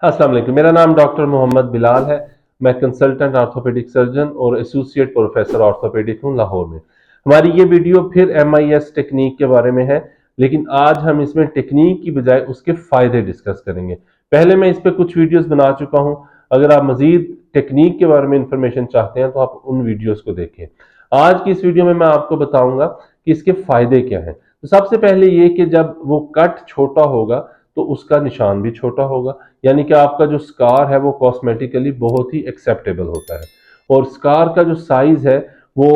अस्सलाम वालेकुम। मेरा नाम डॉक्टर मोहम्मद बिलाल है। मैं कंसल्टेंट ऑर्थोपेडिक सर्जन और एसोसिएट प्रोफेसर ऑर्थोपेडिक हूँ लाहौर में। हमारी ये वीडियो फिर MIS टेक्निक के बारे में है, लेकिन आज हम इसमें टेक्निक की बजाय उसके फायदे डिस्कस करेंगे। पहले मैं इस पर कुछ वीडियोस बना चुका हूँ। अगर आप मजीद टेक्निक के बारे में इंफॉर्मेशन चाहते हैं तो आप उन वीडियोस को देखें। आज की इस वीडियो में मैं आपको बताऊंगा कि इसके फायदे क्या हैं। तो सबसे पहले ये कि जब वो कट छोटा होगा तो उसका निशान भी छोटा होगा, यानी कि आपका जो स्कार है वो कॉस्मेटिकली बहुत ही एक्सेप्टेबल होता है। और स्कार का जो साइज है वो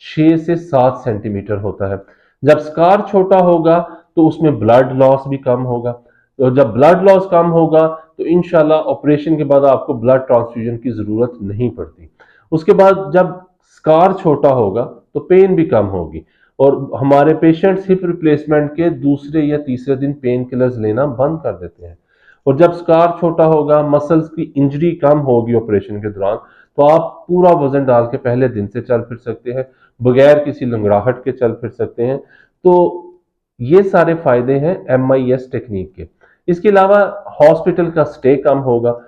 6 से 7 सेंटीमीटर होता है। जब स्कार छोटा होगा तो उसमें ब्लड लॉस भी कम होगा, और जब ब्लड लॉस कम होगा तो इंशाल्लाह ऑपरेशन के बाद आपको ब्लड ट्रांसफ्यूजन की जरूरत नहीं पड़ती। उसके बाद जब स्कार छोटा होगा तो पेन भी कम होगी, और हमारे पेशेंट्स हिप रिप्लेसमेंट के दूसरे या तीसरे दिन पेन किलर्स लेना बंद कर देते हैं। और जब स्कार छोटा होगा, मसल्स की इंजरी कम होगी ऑपरेशन के दौरान, तो आप पूरा वजन डाल के पहले दिन से चल फिर सकते हैं, बगैर किसी लंगड़ाहट के चल फिर सकते हैं। तो ये सारे फायदे हैं MIS टेक्निक के। इसके अलावा हॉस्पिटल का स्टे कम होगा।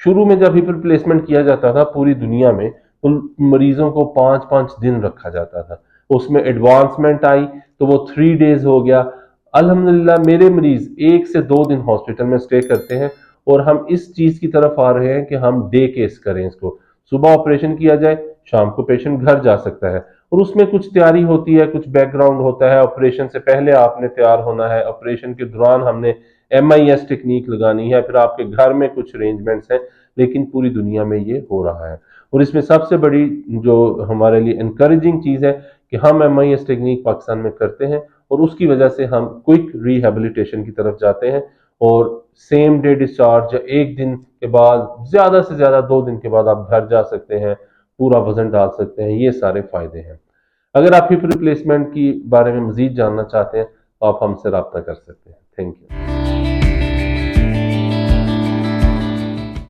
शुरू में जब हिप रिप्लेसमेंट किया जाता था पूरी दुनिया में, तो मरीजों को 5-5 दिन रखा जाता था। उसमें एडवांसमेंट आई तो वो 3 डेज हो गया। अल्हम्दुलिल्लाह मेरे मरीज 1 से 2 दिन हॉस्पिटल में स्टे करते हैं, और हम इस चीज की तरफ आ रहे हैं कि हम डे केस करें इसको। सुबह ऑपरेशन किया जाए, शाम को पेशेंट घर जा सकता है। और उसमें कुछ तैयारी होती है, कुछ बैकग्राउंड होता है। ऑपरेशन से पहले आपने तैयार होना है, ऑपरेशन के दौरान हमने MIS टेक्निक लगानी है, फिर आपके घर में कुछ अरेंजमेंट्स हैं। लेकिन पूरी दुनिया में ये हो रहा है। और इसमें सबसे बड़ी जो हमारे लिए इनकरेजिंग चीज है कि हम MIS टेक्निक पाकिस्तान में करते हैं, और उसकी वजह से हम क्विक रिहेबिलिटेशन की तरफ जाते हैं। और सेम डे डिस्चार्ज या 1 दिन के बाद, ज्यादा से ज्यादा 2 दिन के बाद आप घर जा सकते हैं, पूरा वजन डाल सकते हैं। ये सारे फायदे हैं। अगर आप हिप रिप्लेसमेंट की बारे में मजीद जानना चाहते हैं तो आप हमसे रब्ता कर सकते हैं। Thank you.